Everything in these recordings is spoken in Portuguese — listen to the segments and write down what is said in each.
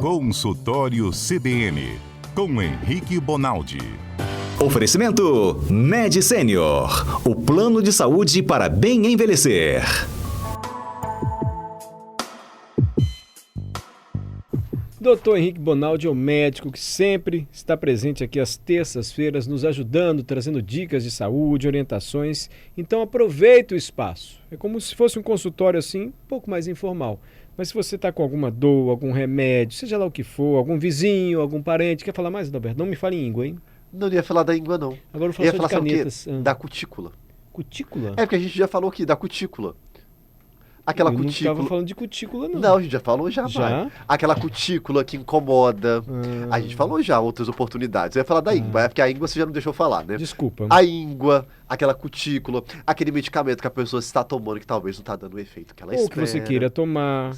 Consultório CBN, com Henrique Bonaldi. Oferecimento Med Senior, o plano de saúde para bem envelhecer. Dr. Henrique Bonaldi é o médico que sempre está presente aqui às terças-feiras, nos ajudando, trazendo dicas de saúde, orientações. Então aproveite o espaço. É como se fosse um consultório assim, um pouco mais informal. Mas se você está com alguma dor, algum remédio, seja lá o que for, algum vizinho, algum parente, quer falar mais, Adalberto? Não me fale em íngua, hein? Não ia falar da íngua, não. Agora eu vou falar só de canetas. Da cutícula. Cutícula? É porque a gente já falou aqui da cutícula. Aquela eu cutícula. Não estava falando de cutícula, não. Não, a gente já falou já, Já? vai. Aquela cutícula que incomoda. A gente falou já outras oportunidades. Eu ia falar da íngua, é porque a íngua você já não deixou falar, né? Desculpa. A íngua, aquela cutícula, aquele medicamento que a pessoa está tomando que talvez não está dando o efeito que ela Ou espera. que você queira tomar.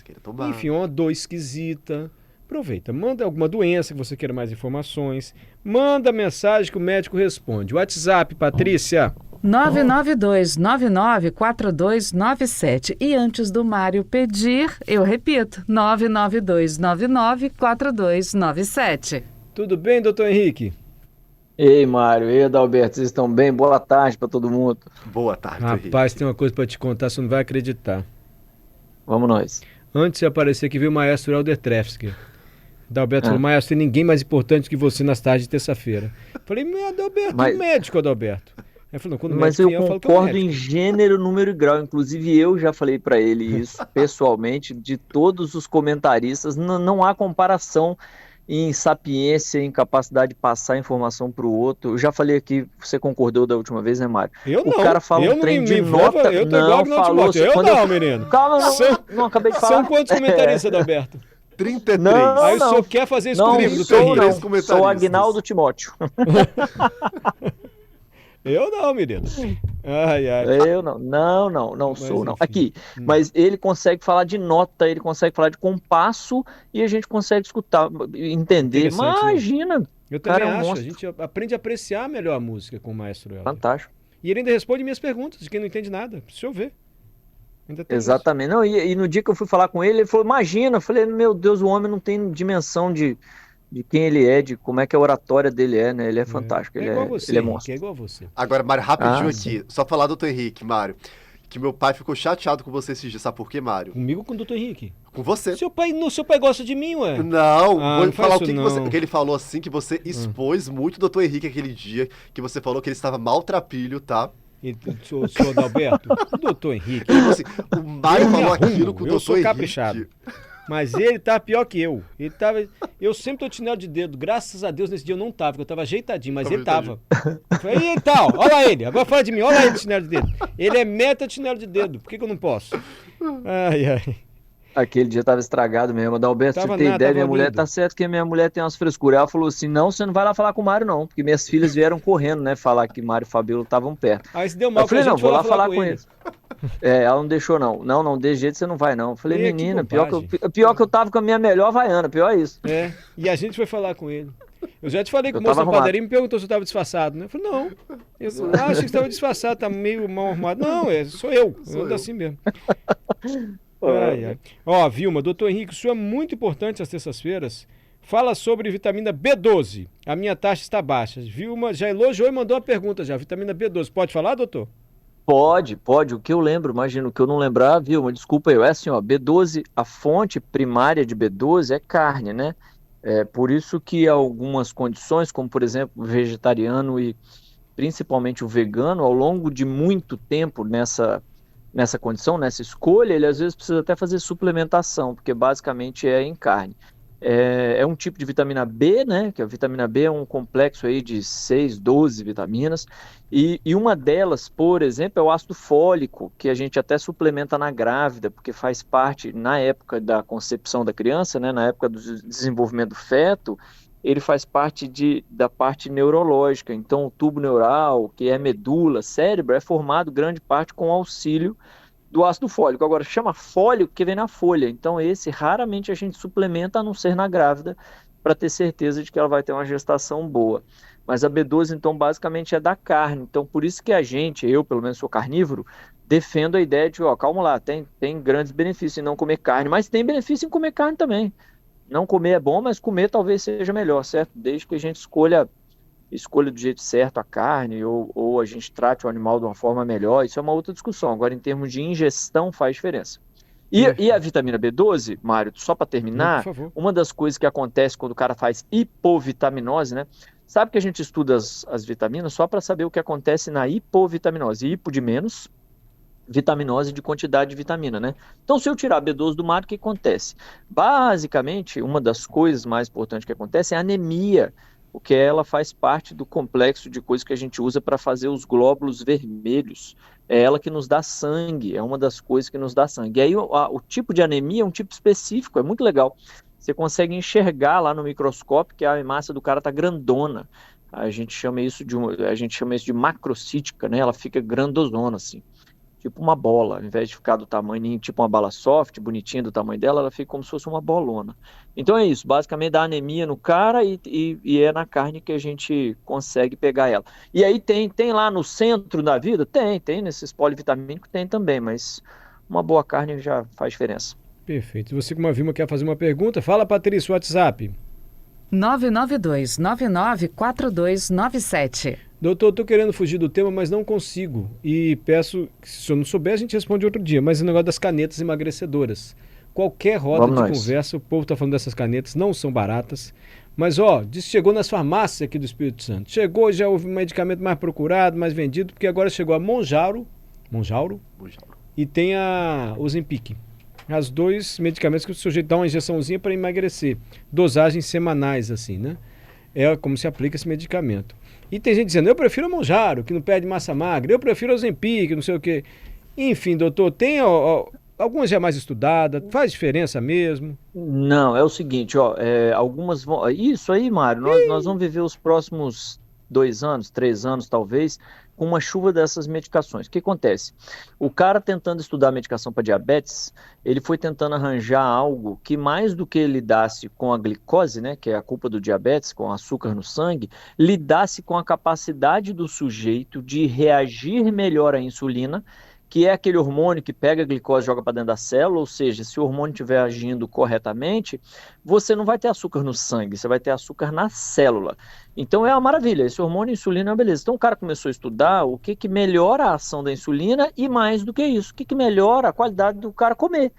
Enfim, uma dor esquisita. Aproveita, manda alguma doença que você queira mais informações. Manda mensagem que o médico responde. WhatsApp, Patrícia. 992994297. E antes do Mário pedir, eu repito, 992994297. Tudo bem, doutor Henrique? Ei, Mário, ei, Adalberto, vocês estão bem? Boa tarde para todo mundo. Boa tarde, Rapaz, tem uma coisa para te contar, você não vai acreditar. Vamos nós. Antes de aparecer aqui, veio o maestro Helder Trefsky. Adalberto falou, maestro, tem ninguém mais importante que você nas tardes de terça-feira. Falei, Adalberto, médico, Adalberto. Mas eu concordo em gênero, número e grau. Inclusive eu já falei para ele isso pessoalmente, de todos os comentaristas, não há comparação em sapiência, em capacidade de passar informação para o outro. Eu já falei aqui, você concordou da última vez, né, Mário? Eu não. O cara fala um trem de nota, eu tô igual que não falou... Eu não, menino. Calma, não acabei de falar. São quantos comentaristas, Adalberto? 33. Aí o senhor quer fazer isso comigo, doutor Henrique? Sou Agnaldo Timóteo. Eu não, menino. Eu não sou, não. Aqui, mas ele consegue falar de nota, ele consegue falar de compasso e a gente consegue escutar, entender. Imagina. Né? Eu também acho, a gente aprende a apreciar melhor a música com o maestro Helder. Fantástico. E ele ainda responde minhas perguntas, de quem não entende nada. Deixa eu ver. Exatamente. Não, e no dia que eu fui falar com ele falou, imagina. Eu falei, meu Deus, o homem não tem dimensão de quem ele é, de como é que a oratória dele é, né? Ele é fantástico, ele é monstro. É igual você. Agora, Mário, rapidinho aqui, só falar do doutor Henrique, Mário, que meu pai ficou chateado com você esses dias, sabe por quê, Mário? Comigo ou com o doutor Henrique? Com você. Seu pai gosta de mim, ué? Não, vou falar o que ele falou assim, que você expôs muito o doutor Henrique aquele dia, que você falou que ele estava maltrapilho, tá? Senhor Adalberto, o doutor Henrique... Assim, o Mário falou aquilo com o doutor Henrique. Eu sou caprichado. Mas ele tá pior que eu. Eu sempre tô de chinelo de dedo. Graças a Deus, nesse dia eu não tava, porque eu tava ajeitadinho, mas ele tava. Eu falei, e tal, olha ele. Agora fala de mim, olha ele de chinelo de dedo. Ele é meta de chinelo de dedo. Por que eu não posso? Ai. Aquele dia tava estragado mesmo. Adalberto, você tem ideia, minha mulher tá certo que a minha mulher tem umas frescuras. Ela falou assim, não, você não vai lá falar com o Mário não, porque minhas filhas vieram correndo, né, falar que Mário e Fabíola estavam perto. Aí se deu mal, eu falei, não, vou lá falar com eles. Ela não deixou não. Não, desse jeito você não vai não. Eu falei, menina, pior que eu tava com a minha melhor havaiana, pior é isso. E a gente foi falar com ele. Eu já te falei que o moço da padaria me perguntou se eu tava disfarçado, né? Eu falei, não. Eu acho que você tava disfarçado, tá meio mal arrumado. Não, sou eu. Eu ando assim mesmo. Ó, Vilma, doutor Henrique, isso é muito importante às terças-feiras. Fala sobre vitamina B12. A minha taxa está baixa. Vilma já elogiou e mandou uma pergunta já. Vitamina B12. Pode falar, doutor? Pode. O que eu lembro, imagino, o que eu não lembrar, Vilma, desculpa eu. É assim, ó, B12, a fonte primária de B12 é carne, né? É por isso que algumas condições, como por exemplo o vegetariano e principalmente o vegano, ao longo de muito tempo nessa condição, nessa escolha, ele às vezes precisa até fazer suplementação, porque basicamente é em carne. É um tipo de vitamina B, né? Que a vitamina B é um complexo aí de 6, 12 vitaminas, e uma delas, por exemplo, é o ácido fólico, que a gente até suplementa na grávida, porque faz parte, na época da concepção da criança, né? Na época do desenvolvimento do feto, ele faz parte da parte neurológica. Então, o tubo neural, que é medula, cérebro, é formado grande parte com auxílio do ácido fólico. Agora, chama fólico que vem na folha. Então, esse raramente a gente suplementa, a não ser na grávida, para ter certeza de que ela vai ter uma gestação boa. Mas a B12, então, basicamente é da carne. Então, por isso que eu pelo menos sou carnívoro, defendo a ideia de, calma lá, tem grandes benefícios em não comer carne, mas tem benefício em comer carne também. Não comer é bom, mas comer talvez seja melhor, certo? Desde que a gente escolha do jeito certo a carne ou a gente trate o animal de uma forma melhor, isso é uma outra discussão. Agora, em termos de ingestão, faz diferença. E a vitamina B12, Mário, só para terminar, Por favor. uma das coisas que acontece quando o cara faz hipovitaminose, né? Sabe que a gente estuda as vitaminas só para saber o que acontece na hipovitaminose. Hipo de menos, vitaminose de quantidade de vitamina, né? Então, se eu tirar a B12 do Mário, o que acontece? Basicamente, uma das coisas mais importantes que acontece é a anemia, porque ela faz parte do complexo de coisas que a gente usa para fazer os glóbulos vermelhos. É ela que nos dá sangue, é uma das coisas que nos dá sangue. E aí o tipo de anemia é um tipo específico, é muito legal. Você consegue enxergar lá no microscópio que a hemácia do cara está grandona. A gente chama isso de macrocítica, né? Ela fica grandozona, assim. Tipo uma bola, ao invés de ficar do tamanho, tipo uma bala soft, bonitinha do tamanho dela, ela fica como se fosse uma bolona. Então é isso, basicamente dá anemia no cara e é na carne que a gente consegue pegar ela. E aí tem lá no centro da vida? Tem nesses polivitamínicos, tem também, mas uma boa carne já faz diferença. Perfeito. Você como a Vilma quer fazer uma pergunta, fala, Patrícia, WhatsApp. 992-994297. Doutor, estou querendo fugir do tema, mas não consigo. E peço que, se o senhor não souber, a gente responde outro dia. Mas o negócio das canetas emagrecedoras. Qualquer roda Vamos de nós. conversa, o povo está falando dessas canetas, não são baratas. Mas, ó, diz que chegou nas farmácias aqui do Espírito Santo. Chegou, já houve um medicamento mais procurado, mais vendido, porque agora chegou a Monjauro e tem a Ozempic. As dois medicamentos que o sujeito dá uma injeçãozinha para emagrecer. Dosagens semanais, assim, né? É como se aplica esse medicamento. E tem gente dizendo, eu prefiro a Monjaro, que não perde massa magra. Eu prefiro a Ozempic, não sei o quê. Enfim, doutor, tem algumas já mais estudadas, faz diferença mesmo? Não, é o seguinte, ó, algumas vão. Isso aí, Mário, nós vamos viver os próximos 2 anos, 3 anos talvez, com uma chuva dessas medicações. O que acontece? O cara tentando estudar medicação para diabetes, ele foi tentando arranjar algo que mais do que lidasse com a glicose, né, que é a culpa do diabetes, com açúcar no sangue, lidasse com a capacidade do sujeito de reagir melhor à insulina, que é aquele hormônio que pega a glicose e joga para dentro da célula, ou seja, se o hormônio estiver agindo corretamente, você não vai ter açúcar no sangue, você vai ter açúcar na célula. Então é uma maravilha, esse hormônio insulina é uma beleza. Então o cara começou a estudar o que melhora a ação da insulina e mais do que isso, o que melhora a qualidade do cara comer.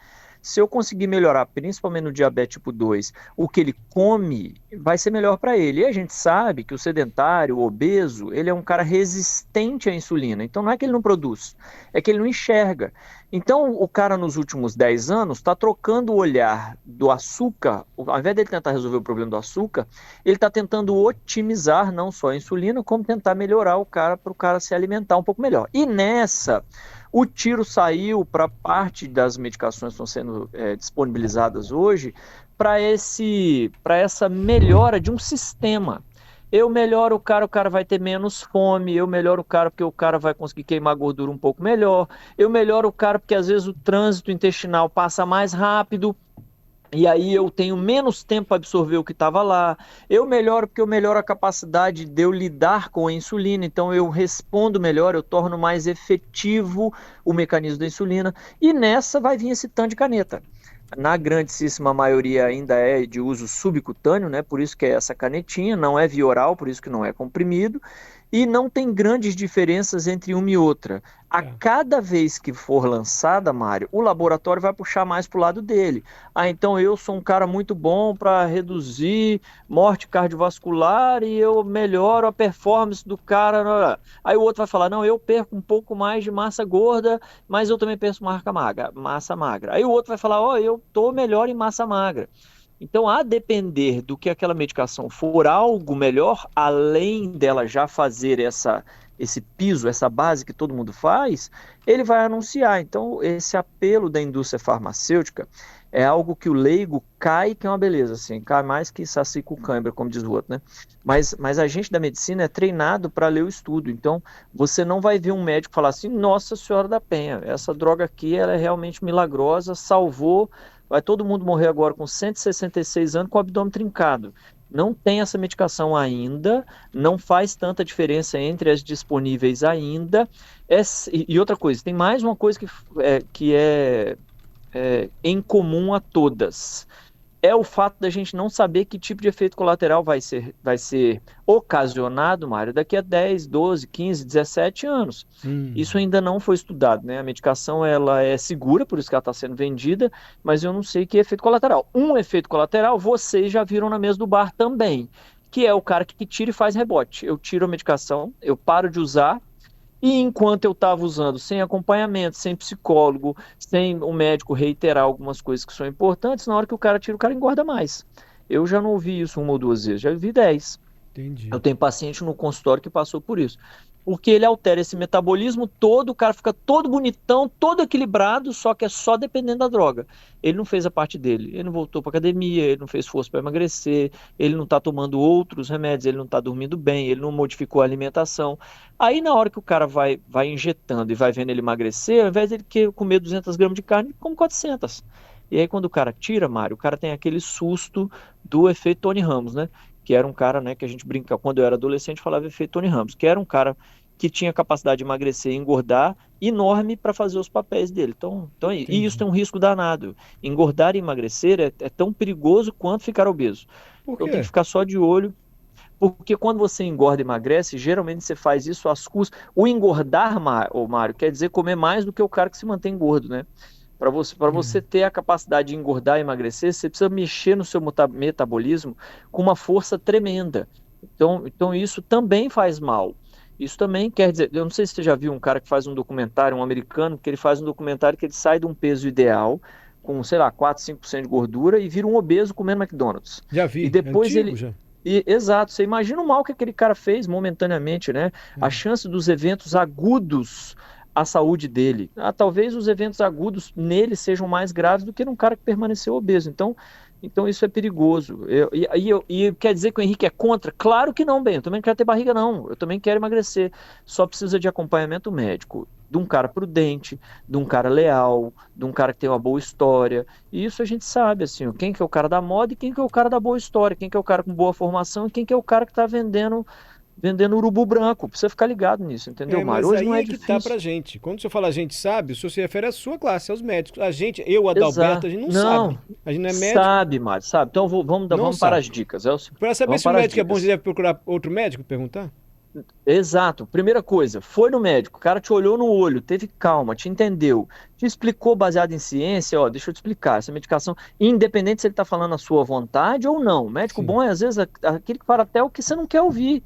Se eu conseguir melhorar, principalmente no diabetes tipo 2, o que ele come, vai ser melhor para ele. E a gente sabe que o sedentário, o obeso, ele é um cara resistente à insulina. Então não é que ele não produz, é que ele não enxerga. Então o cara nos últimos 10 anos está trocando o olhar do açúcar, ao invés dele tentar resolver o problema do açúcar, ele está tentando otimizar não só a insulina, como tentar melhorar o cara para o cara se alimentar um pouco melhor. E nessa... O tiro saiu para parte das medicações que estão sendo disponibilizadas hoje para essa melhora de um sistema. Eu melhoro o cara vai ter menos fome, eu melhoro o cara porque o cara vai conseguir queimar gordura um pouco melhor, eu melhoro o cara porque às vezes o trânsito intestinal passa mais rápido, e aí eu tenho menos tempo para absorver o que estava lá. Eu melhoro porque eu melhoro a capacidade de eu lidar com a insulina, então eu respondo melhor, eu torno mais efetivo o mecanismo da insulina, e nessa vai vir esse tanto de caneta. Na grandíssima maioria ainda é de uso subcutâneo, né? Por isso que é essa canetinha, não é via oral, por isso que não é comprimido, e não tem grandes diferenças entre uma e outra. A cada vez que for lançada, Mário, o laboratório vai puxar mais para o lado dele. Então eu sou um cara muito bom para reduzir morte cardiovascular e eu melhoro a performance do cara. Aí o outro vai falar, não, eu perco um pouco mais de massa gorda, mas eu também perco massa magra. Aí o outro vai falar, eu estou melhor em massa magra. Então, a depender do que aquela medicação for algo melhor, além dela já fazer esse piso, essa base que todo mundo faz, ele vai anunciar. Então, esse apelo da indústria farmacêutica é algo que o leigo cai, que é uma beleza, assim, cai mais que saci com cãibra, como diz o outro, né? Mas a gente da medicina é treinado para ler o estudo. Então, você não vai ver um médico falar assim, Nossa Senhora da Penha, essa droga aqui ela é realmente milagrosa, salvou... Vai todo mundo morrer agora com 166 anos com o abdômen trincado. Não tem essa medicação ainda, não faz tanta diferença entre as disponíveis ainda. E outra coisa, tem mais uma coisa que é em comum a todas. é o fato da gente não saber que tipo de efeito colateral vai ser ocasionado, Mário, daqui a 10, 12, 15, 17 anos. Isso ainda não foi estudado, né? A medicação, ela é segura, por isso que ela está sendo vendida, mas eu não sei que efeito colateral. Um efeito colateral, vocês já viram na mesa do bar também, que é o cara que tira e faz rebote. Eu tiro a medicação, eu paro de usar, e enquanto eu estava usando sem acompanhamento, sem psicólogo, sem o médico reiterar algumas coisas que são importantes, na hora que o cara tira, o cara engorda mais. Eu já não ouvi isso 1 ou 2 vezes, já vi 10. Entendi. Eu tenho paciente no consultório que passou por isso. Porque ele altera esse metabolismo todo, o cara fica todo bonitão, todo equilibrado, só que é só dependendo da droga. Ele não fez a parte dele, ele não voltou para academia, ele não fez força para emagrecer, ele não está tomando outros remédios, ele não está dormindo bem, ele não modificou a alimentação. Aí na hora que o cara vai injetando e vai vendo ele emagrecer, ao invés de ele comer 200 gramas de carne, ele come 400. E aí quando o cara tira, Mário, o cara tem aquele susto do efeito Tony Ramos, né? Que era um cara, né, que a gente brinca, quando eu era adolescente, falava efeito Tony Ramos, que era um cara que tinha capacidade de emagrecer e engordar enorme para fazer os papéis dele. Então, e isso tem um risco danado. Engordar e emagrecer é tão perigoso quanto ficar obeso. Por Então quê? tem que ficar só de olho, porque quando você engorda e emagrece, geralmente você faz isso às custas. O engordar, Mário, quer dizer comer mais do que o cara que se mantém gordo, né? Para você ter a capacidade de engordar e emagrecer, você precisa mexer no seu metabolismo com uma força tremenda. Então isso também faz mal. Isso também quer dizer, eu não sei se você já viu um cara que faz um documentário, um americano, que ele faz um documentário que ele sai de um peso ideal, com, sei lá, 4, 5% de gordura e vira um obeso comendo McDonald's. Já vi, E depois antigo ele... já. Exato, você imagina o mal que aquele cara fez momentaneamente, né? A chance dos eventos agudos à saúde dele. Talvez os eventos agudos nele sejam mais graves do que num cara que permaneceu obeso. Então isso é perigoso. E quer dizer que o Henrique é contra? Claro que não, bem. Eu também não quero ter barriga, não. Eu também quero emagrecer. Só precisa de acompanhamento médico. De um cara prudente, de um cara leal, de um cara que tem uma boa história. E isso a gente sabe, assim, quem que é o cara da moda e quem que é o cara da boa história, quem que é o cara com boa formação e quem que é o cara que está vendendo urubu branco. Precisa ficar ligado nisso, entendeu, Mas Mário? Hoje aí não é que difícil. tá pra gente. Quando o senhor fala a gente sabe, o senhor se refere à sua classe, aos médicos. A gente, eu, Adalberto, a gente não sabe. A gente não é médico. Sabe, Mário, sabe. Então vamos para as dicas. Para saber vamos se o para as médico é bom, dicas. você deve procurar outro médico, perguntar? Exato. Primeira coisa, foi no médico, o cara te olhou no olho, teve calma, te entendeu, te explicou baseado em ciência, deixa eu te explicar, essa medicação, independente se ele está falando a sua vontade ou não. O médico bom é, às vezes, aquele que fala até o que você não quer ouvir.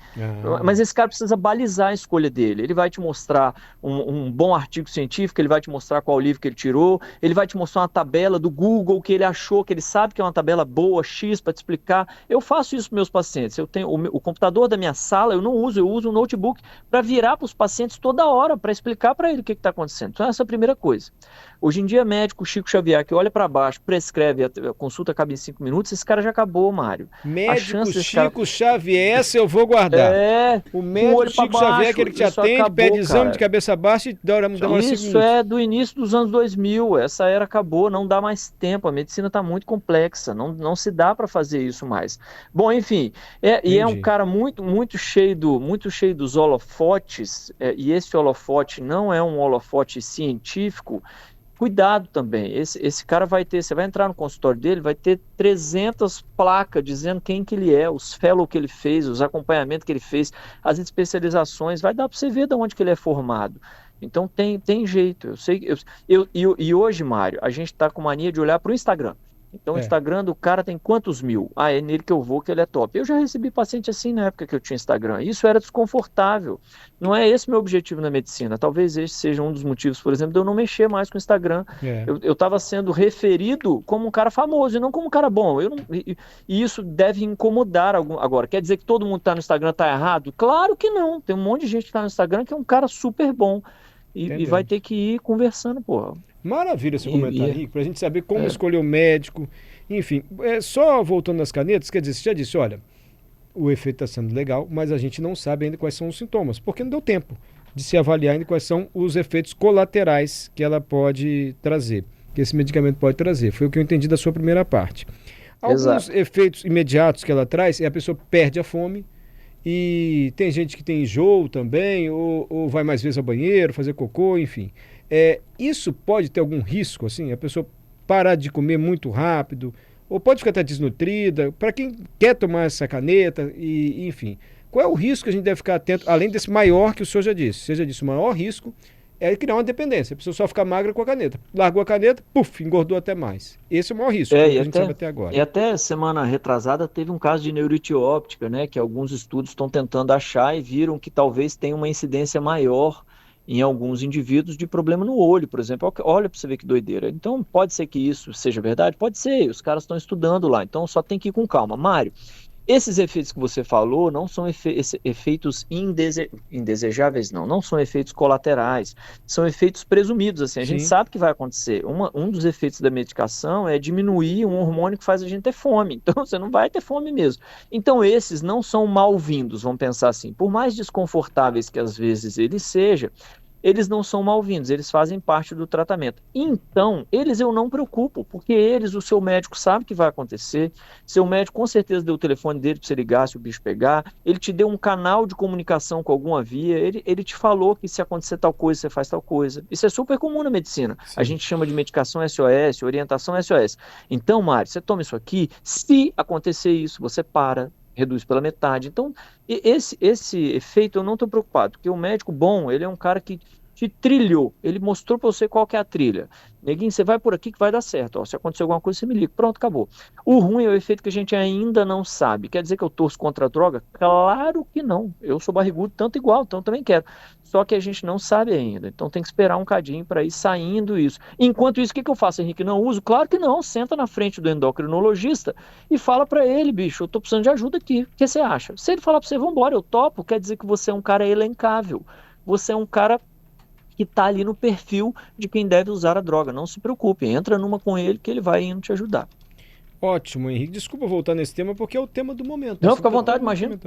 Mas esse cara precisa balizar a escolha dele. Ele vai te mostrar um bom artigo científico, ele vai te mostrar qual livro que ele tirou, ele vai te mostrar uma tabela do Google que ele achou, que ele sabe que é uma tabela boa, X, para te explicar. Eu faço isso para meus pacientes. Eu tenho o computador da minha sala, eu não uso, eu uso um notebook para virar para os pacientes toda hora, para explicar para ele o que está acontecendo. Então, essa é a primeira coisa. Hoje em dia, médico Chico Xavier, que olha para baixo, prescreve, a consulta acaba em 5 minutos, esse cara já acabou, Mário. Médico Chico Xavier, essa eu vou guardar. O médico Chico Xavier, aquele que te atende, acabou, pede exame cara. de cabeça baixa e demora 5 minutos. Isso é do início dos anos 2000, essa era acabou, não dá mais tempo, a medicina está muito complexa, não se dá para fazer isso mais. Bom, enfim, e é um cara muito cheio dos holofotes, e esse holofote não é um holofote científico. Cuidado também, esse cara você vai entrar no consultório dele, vai ter 300 placas dizendo quem que ele é, os fellow que ele fez, os acompanhamentos que ele fez, as especializações, vai dar para você ver de onde que ele é formado. Então tem jeito, eu sei. E hoje, Mário, a gente está com mania de olhar para o Instagram. Então o Instagram do cara tem quantos mil? É nele que eu vou, que ele é top. Eu já recebi paciente assim na época que eu tinha Instagram. Isso era desconfortável. Não é esse meu objetivo na medicina. Talvez esse seja um dos motivos, por exemplo, de eu não mexer mais com o Instagram. Eu estava sendo referido como um cara famoso e não como um cara bom. E isso deve incomodar agora. Quer dizer que todo mundo que está no Instagram está errado? Claro que não. Tem um monte de gente que está no Instagram que é um cara super bom. E vai ter que ir conversando, porra. Maravilha esse comentário, Henrique, para a gente saber como escolher o médico. Enfim, só voltando nas canetas, quer dizer, você já disse, olha, o efeito está sendo legal, mas a gente não sabe ainda quais são os sintomas, porque não deu tempo de se avaliar ainda quais são os efeitos colaterais que ela pode trazer, que esse medicamento pode trazer. Foi o que eu entendi da sua primeira parte. Alguns efeitos imediatos que ela traz é a pessoa perde a fome, e tem gente que tem enjoo também, ou vai mais vezes ao banheiro, fazer cocô, enfim. Isso pode ter algum risco, assim, a pessoa parar de comer muito rápido, ou pode ficar até desnutrida? Para quem quer tomar essa caneta, e enfim, qual é o risco que a gente deve ficar atento, além desse maior que o senhor já disse? Você já disse, o maior risco é criar uma dependência. A pessoa só ficar magra com a caneta. Largou a caneta, puf, engordou até mais. Esse é o maior risco que a gente sabe até agora. E até semana retrasada teve um caso de neurite óptica, né, que alguns estudos estão tentando achar e viram que talvez tenha uma incidência maior em alguns indivíduos de problema no olho, por exemplo. Olha para você ver que doideira. Então, pode ser que isso seja verdade? Pode ser, os caras estão estudando lá, então só tem que ir com calma. Mário, esses efeitos que você falou não são efeitos indesejáveis, não são efeitos colaterais, são efeitos presumidos, assim, a gente sabe que vai acontecer. Um dos efeitos da medicação é diminuir um hormônio que faz a gente ter fome, então você não vai ter fome mesmo. Então esses não são mal-vindos, vamos pensar assim, por mais desconfortáveis que às vezes ele seja, eles não são mal-vindos, eles fazem parte do tratamento. Então, eles eu não preocupo, porque eles, o seu médico sabe que vai acontecer, seu médico com certeza deu o telefone dele para você ligar se o bicho pegar, ele te deu um canal de comunicação com alguma via, ele te falou que se acontecer tal coisa, você faz tal coisa. Isso é super comum na medicina. Sim. A gente chama de medicação SOS, orientação SOS. Então, Mário, você toma isso aqui, se acontecer isso, você para, reduz pela metade. Então, esse efeito eu não estou preocupado, porque o médico bom, ele é um cara que te trilhou, ele mostrou para você qual que é a trilha. Neguinho, você vai por aqui que vai dar certo. Ó, se acontecer alguma coisa, você me liga. Pronto, acabou. O ruim é o efeito que a gente ainda não sabe. Quer dizer que eu torço contra a droga? Claro que não. Eu sou barrigudo tanto igual, então também quero. Só que a gente não sabe ainda. Então tem que esperar um cadinho para ir saindo isso. Enquanto isso, o que eu faço, Henrique? Não uso? Claro que não. Senta na frente do endocrinologista e fala para ele, bicho, eu tô precisando de ajuda aqui. O que você acha? Se ele falar para você, vambora, eu topo, quer dizer que você é um cara elencável. Você é um cara que está ali no perfil de quem deve usar a droga. Não se preocupe, entra numa com ele que ele vai indo te ajudar. Ótimo, Henrique. Desculpa voltar nesse tema, porque é o tema do momento. Não, fica à vontade, imagina.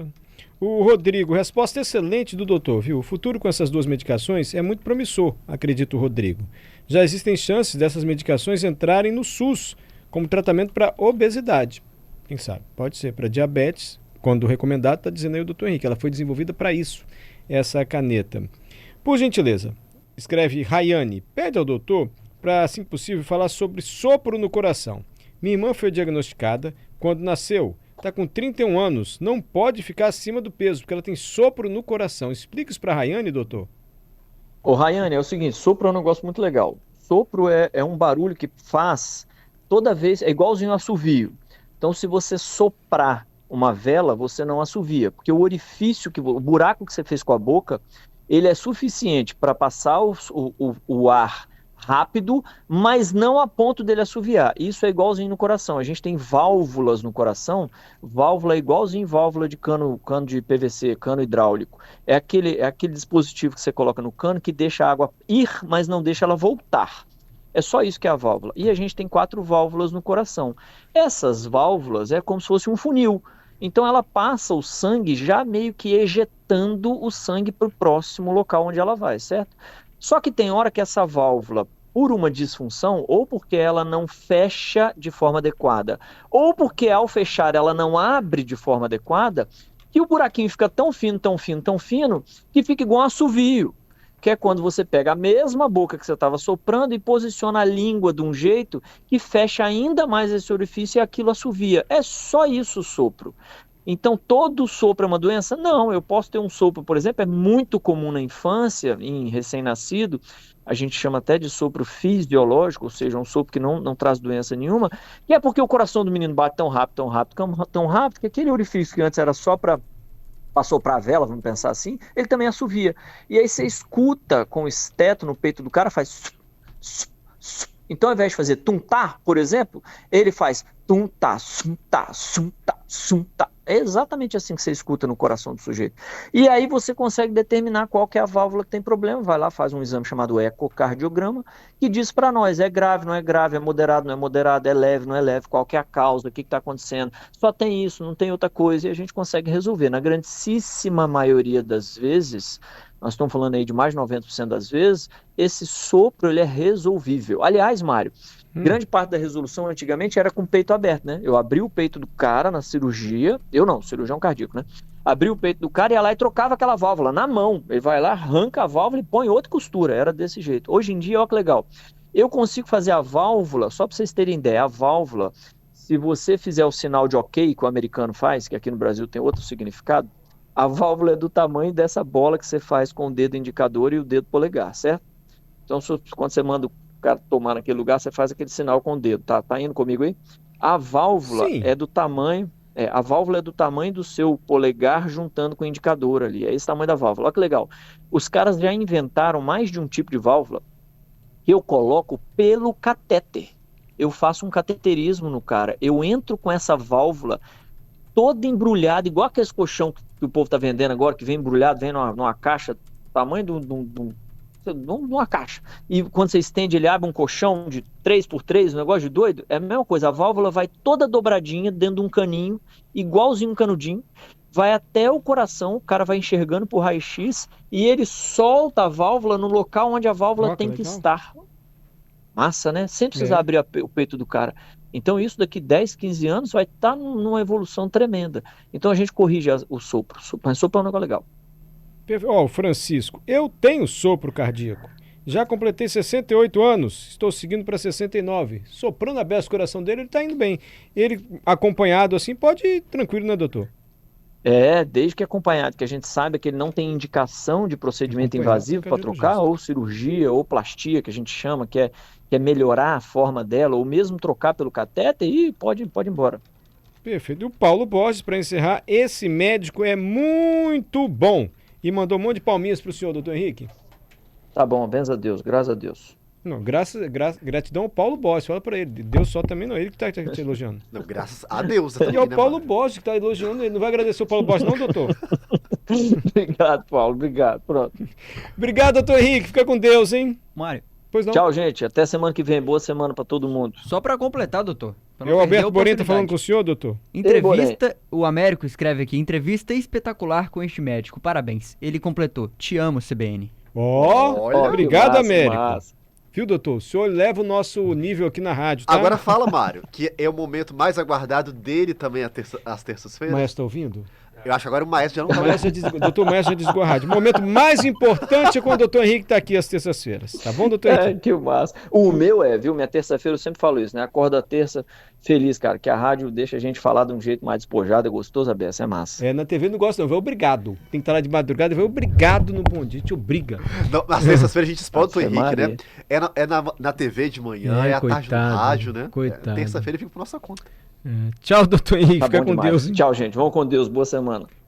O Rodrigo, resposta excelente do doutor, viu? O futuro com essas duas medicações é muito promissor, acredita o Rodrigo. Já existem chances dessas medicações entrarem no SUS como tratamento para obesidade. Quem sabe? Pode ser para diabetes, quando recomendado, está dizendo aí o doutor Henrique, ela foi desenvolvida para isso, essa caneta. Por gentileza, escreve Rayane, pede ao doutor para, assim que possível, falar sobre sopro no coração. Minha irmã foi diagnosticada quando nasceu, está com 31 anos, não pode ficar acima do peso, porque ela tem sopro no coração. Explica isso para a Rayane, doutor. Ô Rayane, é o seguinte, sopro é um negócio muito legal. Sopro é um barulho que faz toda vez, é igualzinho a assovio. Então se você soprar uma vela, você não assovia, porque o orifício, o buraco que você fez com a boca, ele é suficiente para passar o ar rápido, mas não a ponto dele assoviar. Isso é igualzinho no coração. A gente tem válvulas no coração, válvula é igualzinho válvula de cano de PVC, cano hidráulico. É aquele dispositivo que você coloca no cano que deixa a água ir, mas não deixa ela voltar. É só isso que é a válvula. E a gente tem 4 válvulas no coração. Essas válvulas é como se fosse um funil. Então ela passa o sangue já meio que ejetando o sangue para o próximo local onde ela vai, certo? Só que tem hora que essa válvula, por uma disfunção, ou porque ela não fecha de forma adequada, ou porque ao fechar ela não abre de forma adequada, que o buraquinho fica tão fino, tão fino, tão fino, que fica igual um assovio. Que é quando você pega a mesma boca que você estava soprando e posiciona a língua de um jeito que fecha ainda mais esse orifício e aquilo assovia. É só isso o sopro. Então, todo sopro é uma doença? Não, eu posso ter um sopro, por exemplo, é muito comum na infância, em recém-nascido, a gente chama até de sopro fisiológico, ou seja, um sopro que não traz doença nenhuma, que é porque o coração do menino bate tão rápido, tão rápido, que aquele orifício que antes era só para passou para a vela, vamos pensar assim, ele também assovia. E aí você escuta com o esteto no peito do cara, faz... Então, ao invés de fazer tum-tá, por exemplo, ele faz tum-tá, sum-tá, sum-tá, sum-tá. É exatamente assim que você escuta no coração do sujeito. E aí você consegue determinar qual que é a válvula que tem problema, vai lá, faz um exame chamado ecocardiograma, que diz para nós, é grave, não é grave, é moderado, não é moderado, é leve, não é leve, qual que é a causa, o que está acontecendo. Só tem isso, não tem outra coisa, e a gente consegue resolver. Na grandíssima maioria das vezes, nós estamos falando aí de mais de 90% das vezes, esse sopro ele é resolvível. Aliás, Mário, grande parte da resolução antigamente era com o peito aberto, né? Eu abri o peito do cara na cirurgia, cirurgião cardíaco, né? Abri o peito do cara e ia lá e trocava aquela válvula na mão. Ele vai lá, arranca a válvula e põe outra costura. Era desse jeito. Hoje em dia, olha que legal. Eu consigo fazer a válvula, só para vocês terem ideia, a válvula se você fizer o sinal de ok que o americano faz, que aqui no Brasil tem outro significado, a válvula é do tamanho dessa bola que você faz com o dedo indicador e o dedo polegar, certo? Então, quando você manda o cara tomar naquele lugar, você faz aquele sinal com o dedo, tá? Tá indo comigo aí? A válvula Sim. é do tamanho do seu polegar juntando com o indicador ali. É esse tamanho da válvula. Olha que legal. Os caras já inventaram mais de um tipo de válvula que eu coloco pelo catéter. Eu faço um cateterismo no cara. Eu entro com essa válvula toda embrulhada, igual aqueles colchão que o povo tá vendendo agora, que vem embrulhado, vem numa caixa, tamanho numa caixa. E quando você estende, ele abre um colchão de 3x3, um negócio de doido. É a mesma coisa, a válvula vai toda dobradinha dentro de um caninho, igualzinho um canudinho, vai até o coração, o cara vai enxergando por raio-x e ele solta a válvula no local onde a válvula tem que estar. Massa, né? Sem precisar abrir o peito do cara. Então isso daqui 10, 15 anos vai estar numa evolução tremenda. Então a gente corrige o sopro. Mas sopro é um negócio legal. Ó, Francisco, eu tenho sopro cardíaco. Já completei 68 anos, estou seguindo para 69. Soprando a beça do coração dele, ele está indo bem. Ele, acompanhado assim, pode ir tranquilo, né, doutor? Desde que acompanhado, que a gente saiba que ele não tem indicação de procedimento invasivo para trocar, ou cirurgia, ou plastia, que a gente chama, que é melhorar a forma dela, ou mesmo trocar pelo catéter, e pode ir embora. Perfeito. E o Paulo Borges, para encerrar, esse médico é muito bom. E mandou um monte de palminhas para o senhor, doutor Henrique. Tá bom, benza a Deus, graças a Deus. Não, gratidão ao Paulo Borges, fala para ele. Deus só também não é ele que está te elogiando. Não, graças a Deus. E é o Paulo Borges que está elogiando ele. Não vai agradecer o Paulo Borges não, doutor? Obrigado, Paulo, obrigado. Pronto. Obrigado, doutor Henrique. Fica com Deus, hein? Mário. Pois não. Tchau, gente. Até semana que vem. Boa semana para todo mundo. Só para completar, doutor. É o Alberto Borenta falando com o senhor, doutor? Entrevista, o Américo escreve aqui, entrevista espetacular com este médico, parabéns. Ele completou, te amo, CBN. Obrigado, massa, Américo. massa. Viu, doutor? O senhor leva o nosso nível aqui na rádio, tá? Agora fala, Mário, que é o momento mais aguardado dele também às terças-feiras. O Maestro tá ouvindo? Eu acho que agora o Maestro já não tá O doutor Maestro já desligou a rádio. O momento mais importante é quando o doutor Henrique tá aqui às terças-feiras. Tá bom, doutor Henrique? Que massa. O meu viu? Minha terça-feira eu sempre falo isso, né? Acorda terça feliz, cara, que a rádio deixa a gente falar de um jeito mais despojado, é gostoso, a beça, é massa. Na TV não gosta não, vai obrigado. Tem que estar lá de madrugada, vai obrigado no Bom Dia, te obriga. Não, nas terças-feiras a gente explode o Henrique, Maria. né? Na TV de manhã, à tarde no rádio, né? Coitado. Terça-feira fica por nossa conta. Tchau, doutor Henrique, Tá fica bom com demais. Deus. Hein? Tchau, gente. Vamos com Deus. Boa semana.